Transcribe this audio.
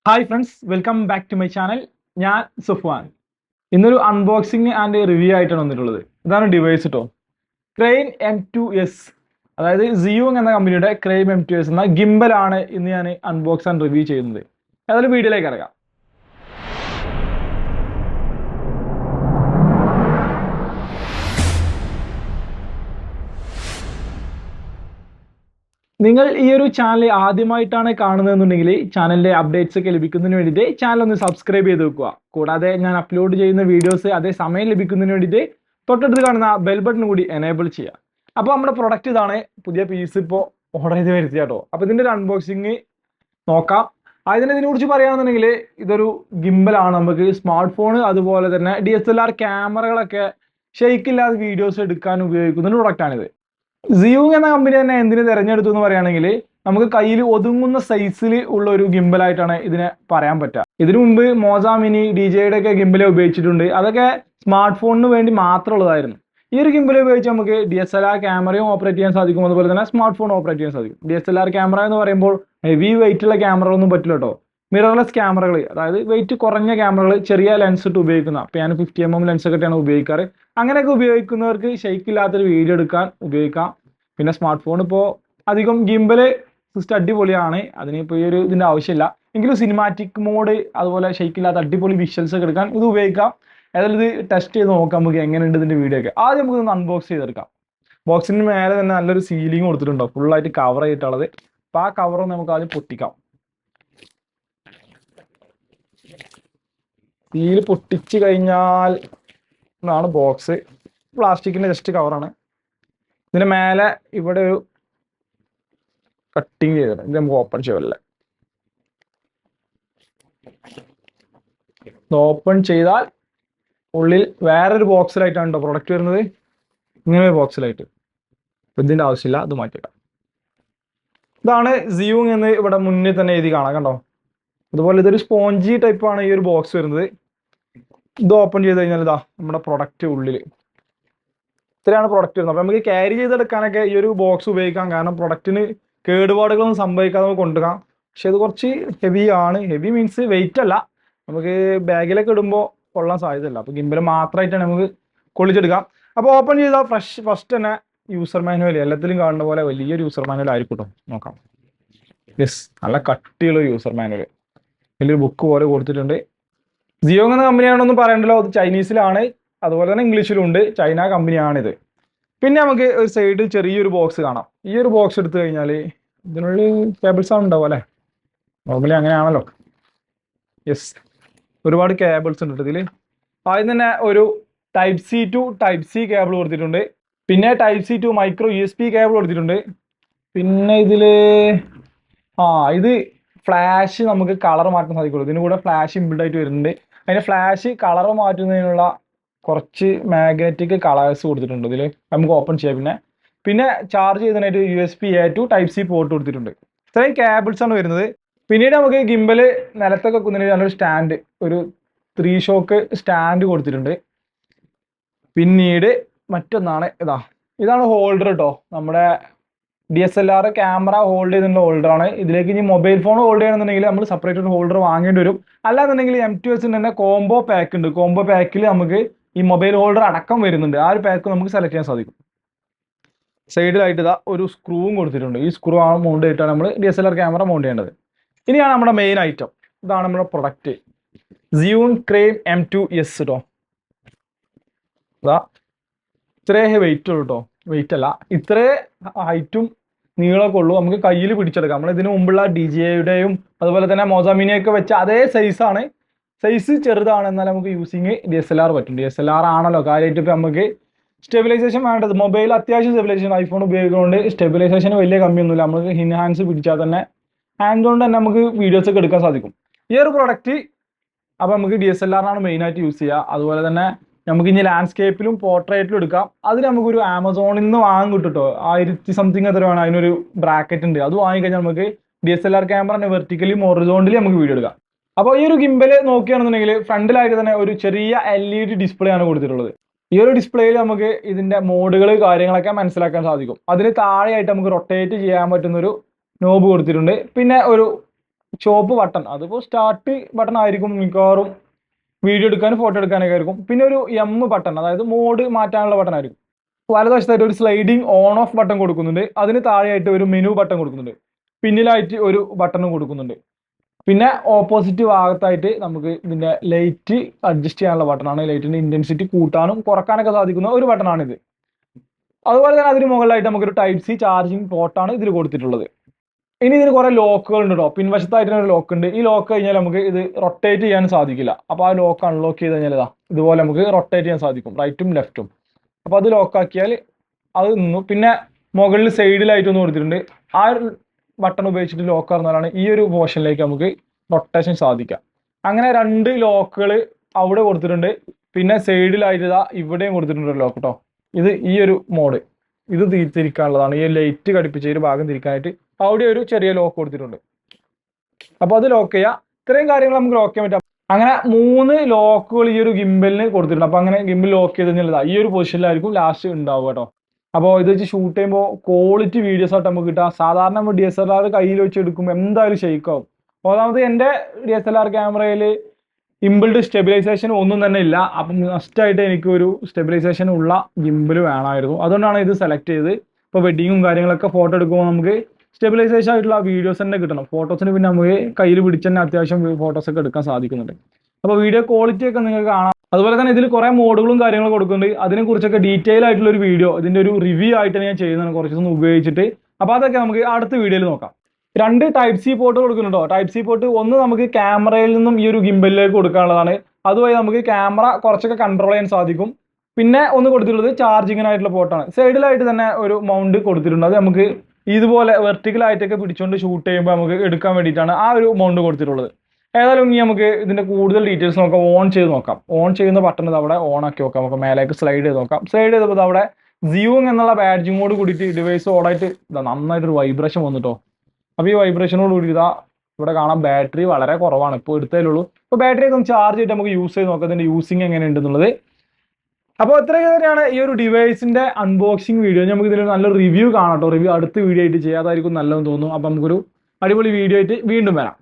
Hi friends, welcome back to my channel. ഞാൻ സുഫ്വാൻ. ഇന്നൊരു unboxing and review ആയിട്ടാണ് വന്നിട്ടുള്ളത്. ഇതാണ് ഡിവൈസ് കേട്ടോ, ക്രെയിൻ M2s. അതായത് Zhiyun എന്ന കമ്പനിയുടെ ക്രെയിൻ M2s എന്ന ഗിംബൽ ആണ് ഇന്ന് ഞാൻ അൺബോക്സ് ആൻഡ് റിവ്യൂ ചെയ്യുന്നത്. ഏതായാലും വീഡിയോയിലേക്ക് ഇറങ്ങാം. നിങ്ങൾ ഈ ഒരു ചാനൽ ആദ്യമായിട്ടാണ് കാണുന്നതെന്നുണ്ടെങ്കിൽ ചാനലിന്റെ അപ്ഡേറ്റ്സ് ഒക്കെ ലഭിക്കുന്നതിന് വേണ്ടിയിട്ട് ചാനൽ ഒന്ന് സബ്സ്ക്രൈബ് ചെയ്ത് വെക്കുക. കൂടാതെ ഞാൻ അപ്ലോഡ് ചെയ്യുന്ന വീഡിയോസ് അതേ സമയം ലഭിക്കുന്നതിന് വേണ്ടിയിട്ട് തൊട്ടടുത്ത് കാണുന്ന ബെൽ ബട്ടൺ കൂടി എനേബിൾ ചെയ്യുക. അപ്പോൾ നമ്മുടെ പ്രൊഡക്റ്റ് ഇതാണ്. പുതിയ പീസ് ഇപ്പോൾ ഓർഡർ ചെയ്ത് വരുത്തിയ കേട്ടോ. അപ്പോൾ ഇതിൻ്റെ ഒരു അൺബോക്സിങ് നോക്കാം. ഇതിനെക്കുറിച്ച് പറയുകയാണെന്നുണ്ടെങ്കിൽ ഇതൊരു ഗിംബലാണ്. നമുക്ക് സ്മാർട്ട് ഫോൺ അതുപോലെ തന്നെ DSLR ക്യാമറകളൊക്കെ ഷെയ്ക്കില്ലാതെ വീഡിയോസ് എടുക്കാൻ ഉപയോഗിക്കുന്ന ഒരു പ്രൊഡക്റ്റാണിത്. Zhiyun എന്ന കമ്പനി തന്നെ എന്തിനു തിരഞ്ഞെടുത്തു എന്ന് പറയുകയാണെങ്കിൽ നമുക്ക് കയ്യിൽ ഒതുങ്ങുന്ന സൈസിൽ ഉള്ള ഒരു ഗിംബലായിട്ടാണ് ഇതിനെ പറയാൻ പറ്റുക. ഇതിനു മുമ്പ് മോസ മിനി DJയുടെ ഒക്കെ ഗിംബലെ ഉപയോഗിച്ചിട്ടുണ്ട്. അതൊക്കെ സ്മാർട്ട് ഫോണിന് വേണ്ടി മാത്രമുള്ളതായിരുന്നു. ഈ ഒരു ഗിംബൽ ഉപയോഗിച്ച് നമുക്ക് DSLR ക്യാമറയും ഓപ്പറേറ്റ് ചെയ്യാൻ സാധിക്കും, അതുപോലെ തന്നെ സ്മാർട്ട് ഫോൺ ഓപ്പറേറ്റ് ചെയ്യാൻ സാധിക്കും. DSLR ക്യാമറ എന്ന് പറയുമ്പോൾ ഹെവി വെയിറ്റ് ഉള്ള ക്യാമറകളൊന്നും പറ്റില്ല കേട്ടോ. മിറർലെസ് ക്യാമറകൾ, അതായത് വെയിറ്റ് കുറഞ്ഞ ക്യാമറകൾ, ചെറിയ ലെൻസ് ഇട്ട് ഉപയോഗിക്കുന്ന, അപ്പോൾ ഞാൻ 50mm ലെൻസ് ഒക്കെയാണ് ഉപയോഗിക്കാറ്. അങ്ങനെയൊക്കെ ഉപയോഗിക്കുന്നവർക്ക് ഷെയ്ക്ക് ഇല്ലാത്തൊരു വീഡിയോ എടുക്കാൻ ഉപയോഗിക്കാം. പിന്നെ സ്മാർട്ട് ഫോൺ ഇപ്പോൾ അധികം ഗിംബല് സിസ്റ്റം അടിപൊളിയാണ്, അതിനിപ്പോൾ ഈ ഒരു ഇതിൻ്റെ ആവശ്യമില്ല. എങ്കിലും സിനിമാറ്റിക് മോഡ് അതുപോലെ ഷെയ്ക്ക് ഇല്ലാത്ത അടിപൊളി വിഷ്വൽസ് ഒക്കെ എടുക്കാൻ ഇത് ഉപയോഗിക്കാം. ഏതായാലും ഇത് ടെസ്റ്റ് ചെയ്ത് നോക്കാം നമുക്ക് എങ്ങനെയുണ്ട് ഇതിൻ്റെ വീഡിയോ ഒക്കെ. ആദ്യം നമുക്ക് ഒന്ന് അൺബോക്സ് ചെയ്തെടുക്കാം. ബോക്സിന് മേലെ തന്നെ നല്ലൊരു സീലിംഗ് കൊടുത്തിട്ടുണ്ടോ, ഫുള്ളായിട്ട് കവർ ചെയ്തിട്ടുള്ളത്. അപ്പോൾ ആ കവറൊന്ന് നമുക്ക് ആദ്യം പൊട്ടിക്കാം. സീല് പൊട്ടിച്ച് കഴിഞ്ഞാൽ ഇതാണ് ബോക്സ്. പ്ലാസ്റ്റിക്കിൻ്റെ ജസ്റ്റ് കവറാണ്. ഇതിന് മേലെ ഇവിടെ ഒരു കട്ടിങ് ചെയ്തിട്ടുണ്ട്. ഇത് നമുക്ക് ഓപ്പൺ ചെയ്യാമല്ലേ. ഇത് ഓപ്പൺ ചെയ്താൽ ഉള്ളിൽ വേറൊരു ബോക്സിലായിട്ടാണ് കേട്ടോ പ്രൊഡക്റ്റ് വരുന്നത്. ഇങ്ങനെ ഒരു ബോക്സിലായിട്ട്. ഇതിൻ്റെ ആവശ്യമില്ല, അത് മാറ്റിയിടാം. ഇതാണ് Zhiyun എന്ന് ഇവിടെ മുന്നിൽ തന്നെ എഴുതി കാണാം, കണ്ടോ. അതുപോലെ ഇതൊരു സ്പോഞ്ചി ടൈപ്പാണ് ഈ ഒരു ബോക്സ് വരുന്നത്. ഇത് ഓപ്പൺ ചെയ്ത് കഴിഞ്ഞാൽ ഇതാ നമ്മുടെ പ്രൊഡക്റ്റ് ഉള്ളിൽ ഇത്രയാണ് പ്രൊഡക്റ്റ് വരുന്നത്. അപ്പോൾ നമുക്ക് ക്യാരി ചെയ്തെടുക്കാനൊക്കെ ഈ ഒരു ബോക്സ് ഉപയോഗിക്കാം. കാരണം പ്രൊഡക്റ്റിന് കേടുപാടുകളൊന്നും സംഭവിക്കാതെ നമുക്ക് കൊണ്ടുപോകാം. പക്ഷെ ഇത് കുറച്ച് ഹെവി ആണ്. ഹെവി മീൻസ് വെയിറ്റ് അല്ല, നമുക്ക് ബാഗിലൊക്കെ ഇടുമ്പോൾ കൊള്ളാൻ സാധ്യതയില്ല. അപ്പോൾ ഗിംബൽ മാത്രമായിട്ടാണ് നമുക്ക് കൊള്ളിച്ചെടുക്കാം. അപ്പോൾ ഓപ്പൺ ചെയ്താൽ ഫസ്റ്റ് തന്നെ യൂസർ മാനുവൽ, എല്ലാത്തിലും കാണുന്ന പോലെ വലിയൊരു യൂസർ മാനുവൽ ആയിരിക്കും കേട്ടോ. നോക്കാം. യെസ്, നല്ല കട്ടിയുള്ള യൂസർ മാനുവൽ, വലിയൊരു ബുക്ക് പോലെ കൊടുത്തിട്ടുണ്ട്. Zhiyun എന്ന കമ്പനിയാണെന്നൊന്നും പറയണ്ടല്ലോ, അത് ചൈനീസിലാണ്, അതുപോലെ തന്നെ ഇംഗ്ലീഷിലും ഉണ്ട്. ചൈന കമ്പനിയാണിത്. പിന്നെ നമുക്ക് ഒരു സൈഡിൽ ചെറിയൊരു ബോക്സ് കാണാം. ഈ ഒരു ബോക്സ് എടുത്തു കഴിഞ്ഞാൽ ഇതിനുള്ളിൽ കേബിൾസ് ആണ് ഉണ്ടാവും അല്ലേ, നോർമലി അങ്ങനെയാണല്ലോ. യെസ്, ഒരുപാട് കേബിൾസ് ഉണ്ട് ഇതിൽ. ആദ്യം തന്നെ ഒരു Type-C to Type-C കേബിൾ കൊടുത്തിട്ടുണ്ട്. പിന്നെ Type-C to micro USB cable കൊടുത്തിട്ടുണ്ട്. പിന്നെ ഇതിൽ ഇത് ഫ്ലാഷ് നമുക്ക് കളർ മാറ്റാൻ സാധിക്കുള്ളൂ. ഇതിന് കൂടെ ഫ്ലാഷ് ഇൻബിൽഡ് ആയിട്ട് വരുന്നുണ്ട്. അതിന് ഫ്ലാഷ് കളർ മാറ്റുന്നതിനുള്ള കുറച്ച് മാഗ്നറ്റിക് കളേഴ്സ് കൊടുത്തിട്ടുണ്ട് ഇതിൽ, നമുക്ക് ഓപ്പൺ ചെയ്യാം. പിന്നെ charge ചെയ്യുന്നതിനായിട്ട് USB-A to Type-C port കൊടുത്തിട്ടുണ്ട്. ഇത്രയും കേബിൾസ് ആണ് വരുന്നത്. പിന്നീട് നമുക്ക് ഗിംബൽ നിലത്തൊക്കെ വെക്കുന്നതിന് നല്ലൊരു സ്റ്റാൻഡ്, ഒരു 3 ഷോക്ക് സ്റ്റാൻഡ് കൊടുത്തിട്ടുണ്ട്. പിന്നീട് മറ്റൊന്നാണ് ഇതാണ് ഹോൾഡർ കേട്ടോ. നമ്മുടെ DSLR ക്യാമറ ഹോൾഡ് ചെയ്തിട്ടുള്ള ഹോൾഡറാണ്. ഇതിലേക്ക് ഇനി മൊബൈൽ ഫോൺ ഹോൾഡ് ചെയ്യണമെന്നുണ്ടെങ്കിൽ നമ്മൾ സെപ്പറേറ്റ് ഒരു ഹോൾഡർ വാങ്ങേണ്ടി വരും. അല്ലാന്നുണ്ടെങ്കിൽ M2s തന്നെ കോംബോ പാക്ക് ഉണ്ട്. കോംബോ പാക്കിൽ നമുക്ക് ഈ മൊബൈൽ ഹോൾഡർ അടക്കം വരുന്നുണ്ട്. ആ ഒരു പാക്ക് നമുക്ക് സെലക്ട് ചെയ്യാൻ സാധിക്കും. സൈഡിലായിട്ട് ഒരു സ്ക്രൂവും കൊടുത്തിട്ടുണ്ട്. ഈ സ്ക്രൂ മൗണ്ട് ചെയ്തിട്ടാണ് നമ്മൾ DSLR ക്യാമറ മൗണ്ട് ചെയ്യേണ്ടത്. ഇനിയാണ് നമ്മുടെ മെയിൻ ഐറ്റം. ഇതാണ് നമ്മുടെ പ്രൊഡക്റ്റ്, Zhiyun ക്രെയിൻ M2s കേട്ടോ. ഇത്രേ വെയിറ്റ് ഉള്ളൂ കേട്ടോ. വെയിറ്റ് അല്ല, ഇത്രേ ഹൈറ്റും നീളമൊക്കെ ഉള്ളൂ. നമുക്ക് കയ്യിൽ പിടിച്ചെടുക്കാം. നമ്മൾ ഇതിനു മുമ്പുള്ള DJയുടെയും അതുപോലെ തന്നെ മോസ മിനിയൊക്കെ വെച്ച അതേ സൈസാണ്. സൈസ് ചെറുതാണ്, എന്നാൽ നമുക്ക് യൂസിങ് DSLR പറ്റും. DSLR ആണല്ലോ കാര്യമായിട്ട് ഇപ്പം നമുക്ക് സ്റ്റെബിലൈസേഷൻ വേണ്ടത്. മൊബൈൽ അത്യാവശ്യം സ്റ്റെബിലൈസേഷൻ, ഐഫോൺ ഉപയോഗിക്കുന്നതുകൊണ്ട് സ്റ്റെബിലൈസേഷന് വലിയ കമ്മിയൊന്നുമില്ല. നമുക്ക് ഹാൻഡ്സ് പിടിച്ചാൽ തന്നെ ഹാൻഡ് കൊണ്ട് തന്നെ നമുക്ക് വീഡിയോസ് ഒക്കെ എടുക്കാൻ സാധിക്കും. ഈ ഒരു പ്രൊഡക്റ്റ് അപ്പോൾ നമുക്ക് DSLR മെയിനായിട്ട് യൂസ് ചെയ്യുക. അതുപോലെ തന്നെ നമുക്ക് ഇനി ലാൻഡ്സ്കേപ്പിലും പോർട്രേറ്റിലും എടുക്കാം. അതിന് നമുക്കൊരു ആമസോണിൽ നിന്ന് വാങ്ങാൻ കിട്ടും കേട്ടോ. 1000 സംതിങ് എത്രയാണ്, അതിനൊരു ബ്രാക്കറ്റ് ഉണ്ട്. അത് വാങ്ങിക്കഴിഞ്ഞാൽ നമുക്ക് DSLR ക്യാമറ വെർട്ടിക്കലി ഹൊറിസോണ്ടലി നമുക്ക് വീഡിയോ എടുക്കാം. അപ്പോൾ ഈ ഒരു ഗിംബൽ നോക്കുകയാണെന്നുണ്ടെങ്കിൽ ഫ്രണ്ടിലായിട്ട് തന്നെ ഒരു ചെറിയ LED ഡിസ്പ്ലേ ആണ് കൊടുത്തിട്ടുള്ളത്. ഈ ഒരു ഡിസ്പ്ലേയിൽ നമുക്ക് ഇതിൻ്റെ മോഡുകൾ കാര്യങ്ങളൊക്കെ മനസ്സിലാക്കാൻ സാധിക്കും. അതിന് താഴെയായിട്ട് നമുക്ക് റൊട്ടേറ്റ് ചെയ്യാൻ പറ്റുന്നൊരു നോബ് കൊടുത്തിട്ടുണ്ട്. പിന്നെ ഒരു ചുവപ്പ് ബട്ടൺ, അതിപ്പോൾ സ്റ്റാർട്ട് ബട്ടൺ ആയിരിക്കും മിക്കവാറും, വീഡിയോ എടുക്കാനും ഫോട്ടോ എടുക്കാനൊക്കെ ആയിരിക്കും. പിന്നെ ഒരു എം ബട്ടൺ, അതായത് മോഡ് മാറ്റാനുള്ള ബട്ടൺ ആയിരിക്കും. വലതുവശത്തായിട്ട് ഒരു സ്ലൈഡിങ് ഓൺ ഓഫ് ബട്ടൺ കൊടുക്കുന്നുണ്ട്. അതിന് താഴെയായിട്ട് ഒരു മെനു ബട്ടൺ കൊടുക്കുന്നുണ്ട്. പിന്നിലായിട്ട് ഒരു ബട്ടണും കൊടുക്കുന്നുണ്ട്. പിന്നെ ഓപ്പോസിറ്റ് ഭാഗത്തായിട്ട് നമുക്ക് ഇതിന്റെ ലൈറ്റ് അഡ്ജസ്റ്റ് ചെയ്യാനുള്ള ബട്ടണാണ്. ലൈറ്റിന്റെ ഇന്റൻസിറ്റി കൂട്ടാനും കുറക്കാനൊക്കെ സാധിക്കുന്ന ഒരു ബട്ടണാണിത്. അതുപോലെ തന്നെ അതിന് മുകളിലായിട്ട് നമുക്കൊരു ടൈപ്പ് സി ചാർജിങ് പോർട്ടാണ് ഇതിൽ കൊടുത്തിട്ടുള്ളത്. ഇനി ഇതിന് കുറെ ലോക്കുകൾ ഉണ്ട് കേട്ടോ. പിൻവശത്തായിട്ട് ഒരു ലോക്ക് ഉണ്ട്. ഈ ലോക്ക് കഴിഞ്ഞാൽ നമുക്ക് ഇത് റൊട്ടേറ്റ് ചെയ്യാൻ സാധിക്കില്ല. അപ്പോൾ ആ ലോക്ക് അൺലോക്ക് ചെയ്ത് കഴിഞ്ഞാൽ ഇതുപോലെ നമുക്ക് റൊട്ടേറ്റ് ചെയ്യാൻ സാധിക്കും, റൈറ്റും ലെഫ്റ്റും. അപ്പോൾ അത് ലോക്കാക്കിയാൽ അത് നിന്നു. പിന്നെ മുകളിൽ സൈഡിലായിട്ടൊന്ന് കൊടുത്തിട്ടുണ്ട്. ആ ഒരു ബട്ടൺ ഉപയോഗിച്ചിട്ട് ലോക്ക് പറഞ്ഞാലാണ് ഈ ഒരു പോർഷനിലേക്ക് നമുക്ക് റൊട്ടേഷൻ സാധിക്കാം. അങ്ങനെ 2 ലോക്കുകൾ അവിടെ കൊടുത്തിട്ടുണ്ട്. പിന്നെ സൈഡിലായിട്ട് ഇവിടെയും കൊടുത്തിട്ടുണ്ട് ഒരു ലോക്ക് കേട്ടോ. ഇത് ഈ ഒരു മോഡ്, ഇത് തിരിക്കാനുള്ളതാണ്. ഈ ലൈറ്റ് ഘടിപ്പിച്ച ഒരു ഭാഗം തിരിക്കാനായിട്ട് അവിടെ ഒരു ചെറിയ ലോക്ക് കൊടുത്തിട്ടുണ്ട്. അപ്പോൾ അത് ലോക്ക് ചെയ്യാം. ഇത്രയും കാര്യങ്ങൾ നമുക്ക് ലോക്ക് ചെയ്യാൻ പറ്റാം. അങ്ങനെ 3 ലോക്കുകൾ ഈ ഒരു ഗിംബലിന് കൊടുത്തിട്ടുണ്ട്. അപ്പോൾ അങ്ങനെ ഗിംബൽ ലോക്ക് ചെയ്ത് കഴിഞ്ഞാൽ ഈ ഒരു പൊസിഷനിലായിരിക്കും ലാസ്റ്റ് ഉണ്ടാവുക കേട്ടോ. അപ്പോൾ ഇത് വെച്ച് ഷൂട്ട് ചെയ്യുമ്പോൾ ക്വാളിറ്റി വീഡിയോസ് ആയിട്ട് നമുക്ക് കിട്ടാം. സാധാരണ നമ്മൾ DSLR കയ്യിൽ വെച്ച് എടുക്കുമ്പോൾ എന്തായാലും ഷെയ്ക്കാവും. ഒന്നാമത് എൻ്റെ DSLR ക്യാമറയിൽ ഇംബിൾഡ് സ്റ്റെബിലൈസേഷൻ ഒന്നും തന്നെ ഇല്ല. അപ്പം മസ്റ്റായിട്ട് എനിക്ക് ഒരു സ്റ്റെബിലൈസേഷൻ ഉള്ള ഗിംബൽ വേണമായിരുന്നു. അതുകൊണ്ടാണ് ഇത് സെലക്ട് ചെയ്തത്. ഇപ്പോൾ വെഡിങ്ങും കാര്യങ്ങളൊക്കെ ഫോട്ടോ എടുക്കുമ്പോൾ നമുക്ക് സ്റ്റെബിലൈസേഷൻ ആയിട്ടുള്ള വീഡിയോസ് തന്നെ കിട്ടണം. ഫോട്ടോസിന് പിന്നെ നമുക്ക് കയ്യിൽ പിടിച്ച് തന്നെ അത്യാവശ്യം ഫോട്ടോസ് ഒക്കെ എടുക്കാൻ സാധിക്കുന്നുണ്ട്. അപ്പോൾ വീഡിയോ ക്വാളിറ്റി ഒക്കെ നിങ്ങൾക്ക് കാണാം. അതുപോലെ തന്നെ ഇതിൽ കുറേ മോഡുകളും കാര്യങ്ങളും കൊടുക്കുന്നുണ്ട്. അതിനെക്കുറിച്ചൊക്കെ ഡീറ്റെയിൽ ആയിട്ടുള്ള ഒരു വീഡിയോ, ഇതിൻ്റെ ഒരു റിവ്യൂ ആയിട്ട് ഞാൻ ചെയ്യുന്നതാണ് കുറച്ച് ദിവസം ഉപയോഗിച്ചിട്ട്. അപ്പോൾ അതൊക്കെ നമുക്ക് അടുത്ത വീഡിയോയിൽ നോക്കാം. 2 ടൈപ്പ് സി പോർട്ട് കൊടുക്കുന്നുണ്ടോ. ടൈപ്പ് സി പോർട്ട് ഒന്ന് നമുക്ക് ക്യാമറയിൽ നിന്നും ഈ ഒരു ഗിംബലിലേക്ക് കൊടുക്കാനുള്ളതാണ്. അതുവഴി നമുക്ക് ക്യാമറ കുറച്ചൊക്കെ കൺട്രോൾ ചെയ്യാൻ സാധിക്കും. പിന്നെ ഒന്ന് കൊടുത്തിട്ടുള്ളത് ചാർജിങ്ങിനായിട്ടുള്ള പോർട്ടാണ്. സൈഡിലായിട്ട് തന്നെ ഒരു മൗണ്ട് കൊടുത്തിട്ടുണ്ട്. അത് നമുക്ക് ഇതുപോലെ വെർട്ടിക്കലായിട്ടൊക്കെ പിടിച്ചുകൊണ്ട് ഷൂട്ട് ചെയ്യുമ്പോൾ നമുക്ക് എടുക്കാൻ വേണ്ടിയിട്ടാണ് ആ ഒരു മൗണ്ട് കൊടുത്തിട്ടുള്ളത്. ഏതായാലും ഇനി നമുക്ക് ഇതിന്റെ കൂടുതൽ ഡീറ്റെയിൽസ് നോക്കാം. ഓൺ ചെയ്ത് നോക്കാം. ഓൺ ചെയ്യുന്ന ബട്ടൺ അവിടെ ഓൺ ആക്കി നോക്കാം. നമുക്ക് മേലേക്ക് സ്ലൈഡ് ചെയ്ത് നോക്കാം. സ്ലൈഡ് ചെയ്തപ്പോൾ അവിടെ Zhiyun എന്നുള്ള ബാഡ്ജിങ്ങോട് കൂടിയിട്ട് ഡിവൈസ് ഓടായിട്ട് നന്നായിട്ടൊരു വൈബ്രേഷൻ വന്നിട്ടോ. അപ്പോൾ ഈ വൈബ്രേഷനോട് കൂടി ഇവിടെ കാണാം ബാറ്ററി വളരെ കുറവാണ്, ഇപ്പോൾ എടുത്തതിലുള്ളൂ. അപ്പോൾ ബാറ്ററി ഒക്കെ ഒന്ന് ചാർജ് ചെയ്തിട്ട് നമുക്ക് യൂസ് ചെയ്ത് നോക്കാം ഇതിന്റെ യൂസിങ് എങ്ങനെയുണ്ടെന്നുള്ളത്. അപ്പോൾ ഇത്രയും തന്നെയാണ് ഈ ഒരു ഡിവൈസിന്റെ അൺബോക്സിങ് വീഡിയോ. നമുക്ക് ഇതിൽ നല്ലൊരു റിവ്യൂ കാണാം കേട്ടോ. റിവ്യൂ അടുത്ത വീഡിയോ ആയിട്ട് ചെയ്യാതായിരിക്കും നല്ലതെന്ന് തോന്നുന്നു. അപ്പോൾ നമുക്കൊരു അടിപൊളി വീഡിയോ ആയിട്ട് വീണ്ടും വരാം.